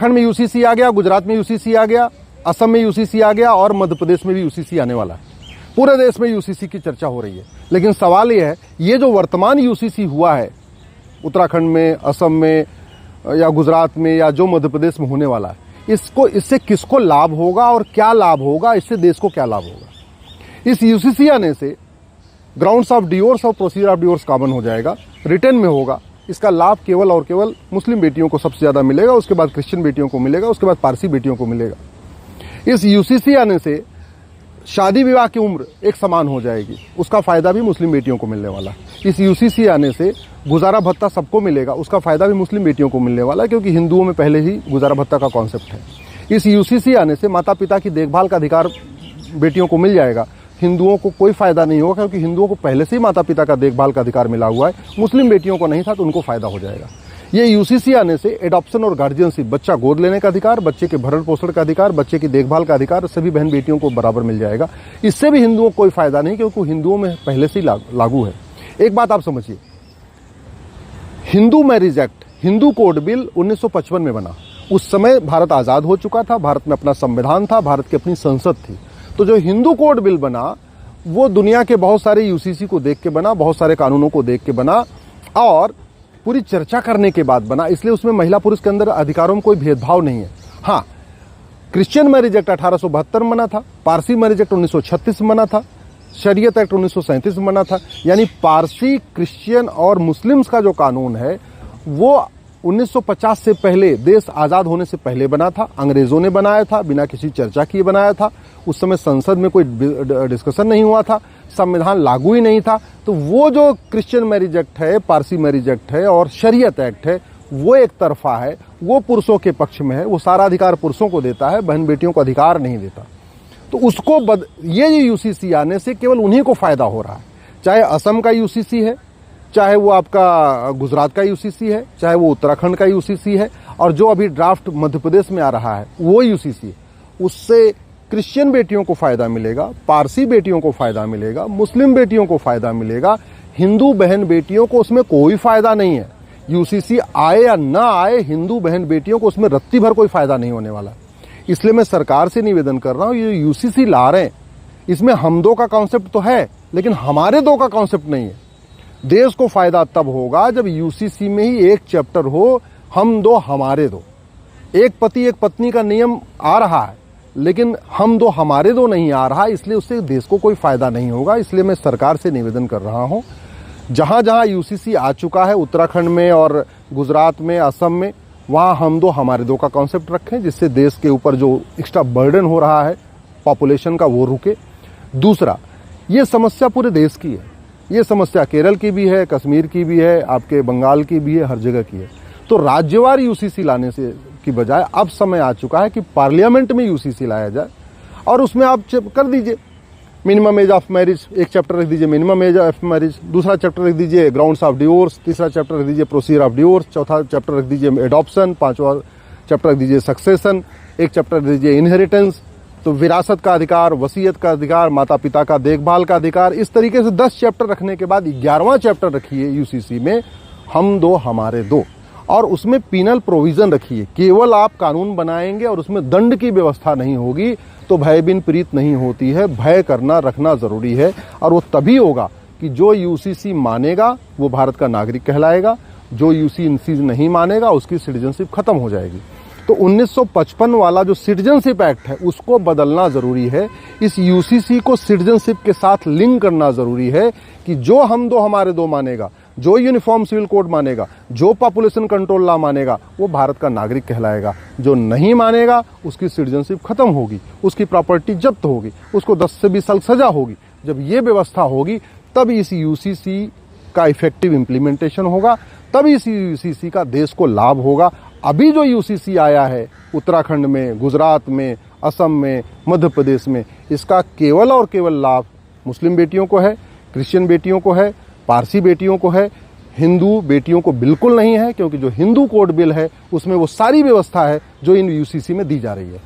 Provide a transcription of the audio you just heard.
उत्तराखंड में यूसीसी आ गया, गुजरात में यूसीसी आ गया, असम में यूसीसी आ गया और मध्य प्रदेश में भी यूसीसी आने वाला है। पूरे देश में यूसीसी की चर्चा हो रही है। लेकिन सवाल यह है, ये जो वर्तमान यूसीसी हुआ है उत्तराखंड में, असम में या गुजरात में या जो मध्य प्रदेश में होने वाला है, इससे किसको लाभ होगा और क्या लाभ होगा, इससे देश को क्या लाभ होगा। इस यूसीसी आने से ग्राउंड्स ऑफ डिवोर्स और प्रोसीजर ऑफ डिवोर्स कॉमन हो जाएगा, रिटर्न में होगा। इसका लाभ केवल और केवल मुस्लिम बेटियों को सबसे ज़्यादा मिलेगा, उसके बाद क्रिश्चियन बेटियों को मिलेगा, उसके बाद पारसी बेटियों को मिलेगा। इस यूसीसी आने से शादी विवाह की उम्र एक समान हो जाएगी, उसका फ़ायदा भी मुस्लिम बेटियों को मिलने वाला है। इस यूसीसी आने से गुजारा भत्ता सबको मिलेगा, उसका फ़ायदा भी मुस्लिम बेटियों को मिलने वाला है, क्योंकि हिंदुओं में पहले ही गुजारा भत्ता का कॉन्सेप्ट है। इस यूसीसी आने से माता पिता की देखभाल का अधिकार बेटियों को मिल जाएगा, हिंदुओं को कोई फ़ायदा नहीं होगा, क्योंकि हिंदुओं को पहले से ही माता पिता का देखभाल का अधिकार मिला हुआ है। मुस्लिम बेटियों को नहीं था तो उनको फ़ायदा हो जाएगा। ये यूसीसी आने से एडॉप्शन और गार्जियनशिप, बच्चा गोद लेने का अधिकार, बच्चे के भरण पोषण का अधिकार, बच्चे की देखभाल का अधिकार सभी बहन बेटियों को बराबर मिल जाएगा। इससे भी हिंदुओं को कोई फ़ायदा नहीं, क्योंकि हिंदुओं में पहले से ही लागू है। एक बात आप समझिए, Hindu marriage act, Hindu code bill 1955 में बना। उस समय भारत आज़ाद हो चुका था, भारत में अपना संविधान था, भारत की अपनी संसद थी। तो जो हिंदू कोड बिल बना वो दुनिया के बहुत सारे यूसीसी को देख के बना, बहुत सारे कानूनों को देख के बना और पूरी चर्चा करने के बाद बना। इसलिए उसमें महिला पुरुष के अंदर अधिकारों में कोई भेदभाव नहीं है। हाँ, क्रिश्चियन मैरिज एक्ट 1872 में बना था, पारसी मैरिज एक्ट 1936 में बना था, शरीयत एक्ट 1937 में बना था। यानी पारसी, क्रिश्चियन और मुस्लिम्स का जो कानून है वो 1950 से पहले, देश आज़ाद होने से पहले बना था। अंग्रेज़ों ने बनाया था, बिना किसी चर्चा किए बनाया था। उस समय संसद में कोई डिस्कशन नहीं हुआ था, संविधान लागू ही नहीं था। तो वो जो क्रिश्चियन मैरिज एक्ट है, पारसी मैरिज एक्ट है और शरीयत एक्ट है, वो एक तरफा है, वो पुरुषों के पक्ष में है, वो सारा अधिकार पुरुषों को देता है, बहन बेटियों को अधिकार नहीं देता। तो उसको ये यूसीसी आने से केवल उन्हीं को फ़ायदा हो रहा है। चाहे असम का यूसीसी है, चाहे वो आपका गुजरात का यूसीसी है, चाहे वो उत्तराखंड का यूसीसी है, और जो अभी ड्राफ्ट मध्य प्रदेश में आ रहा है वो यूसीसी है। उससे क्रिश्चियन बेटियों को फ़ायदा मिलेगा, पारसी बेटियों को फ़ायदा मिलेगा, मुस्लिम बेटियों को फ़ायदा मिलेगा, हिंदू बहन बेटियों को उसमें कोई फ़ायदा नहीं है। यूसीसी आए या ना आए, हिंदू बहन बेटियों को उसमें रत्ती भर कोई फ़ायदा नहीं होने वाला। इसलिए मैं सरकार से निवेदन कर रहा हूँ, ये यूसीसी ला रहे हैं, इसमें हम दो का कॉन्सेप्ट तो है, लेकिन हमारे दो का कॉन्सेप्ट नहीं है। देश को फ़ायदा तब होगा जब यूसीसी में ही एक चैप्टर हो, हम दो हमारे दो। एक पति एक पत्नी का नियम आ रहा है, लेकिन हम दो हमारे दो नहीं आ रहा, इसलिए उससे देश को कोई फ़ायदा नहीं होगा। इसलिए मैं सरकार से निवेदन कर रहा हूँ, जहाँ जहाँ यूसीसी आ चुका है, उत्तराखंड में और गुजरात में, असम में, वहाँ हम दो हमारे दो का कॉन्सेप्ट रखें, जिससे देश के ऊपर जो एक्स्ट्रा बर्डन हो रहा है पॉपुलेशन का वो रुके। दूसरा, ये समस्या पूरे देश की है, ये समस्या केरल की भी है, कश्मीर की भी है, आपके बंगाल की भी है, हर जगह की है। तो राज्यवार यूसीसी लाने से की बजाय अब समय आ चुका है कि पार्लियामेंट में यूसीसी लाया जाए और उसमें आप कर दीजिए मिनिमम एज ऑफ मैरिज, एक चैप्टर रख दीजिए मिनिमम एज ऑफ मैरिज, दूसरा चैप्टर रख दीजिए ग्राउंड्स ऑफ डिवोर्स, तीसरा चैप्टर रख दीजिए प्रोसीजर ऑफ डिवोर्स, चौथा चैप्टर रख दीजिए एडॉप्शन, पांचवा चैप्टर रख दीजिए सक्सेशन, एक चैप्टर रख दीजिए इनहेरिटेंस। तो विरासत का अधिकार, वसीयत का अधिकार, माता पिता का देखभाल का अधिकार, इस तरीके से 10 चैप्टर रखने के बाद 11वां चैप्टर रखिए यूसीसी में हम दो हमारे दो, और उसमें पीनल प्रोविज़न रखिए। केवल आप कानून बनाएंगे और उसमें दंड की व्यवस्था नहीं होगी तो भय बिन प्रीत नहीं होती है। भय करना रखना ज़रूरी है, और वो तभी होगा कि जो यूसीसी मानेगा वो भारत का नागरिक कहलाएगा, जो यूसीसी नहीं मानेगा उसकी सिटीजनशिप खत्म हो जाएगी। तो 1955 वाला जो सिटीजनशिप एक्ट है उसको बदलना ज़रूरी है। इस यूसीसी को सिटीजनशिप के साथ लिंक करना ज़रूरी है कि जो हम दो हमारे दो मानेगा, जो यूनिफॉर्म सिविल कोड मानेगा, जो पॉपुलेशन कंट्रोल लॉ मानेगा, वो भारत का नागरिक कहलाएगा। जो नहीं मानेगा उसकी सिटीजनशिप खत्म होगी, उसकी प्रॉपर्टी जब्त होगी, उसको 10 से 20 साल सजा होगी। जब ये व्यवस्था होगी तब इस यूसीसी का इफेक्टिव इम्प्लीमेंटेशन होगा, तब इस यूसीसी का देश को लाभ होगा। अभी जो यूसीसी आया है उत्तराखंड में, गुजरात में, असम में, मध्य प्रदेश में, इसका केवल और केवल लाभ मुस्लिम बेटियों को है, क्रिश्चियन बेटियों को है, पारसी बेटियों को है, हिंदू बेटियों को बिल्कुल नहीं है, क्योंकि जो हिंदू कोड बिल है उसमें वो सारी व्यवस्था है जो इन यूसीसी में दी जा रही है।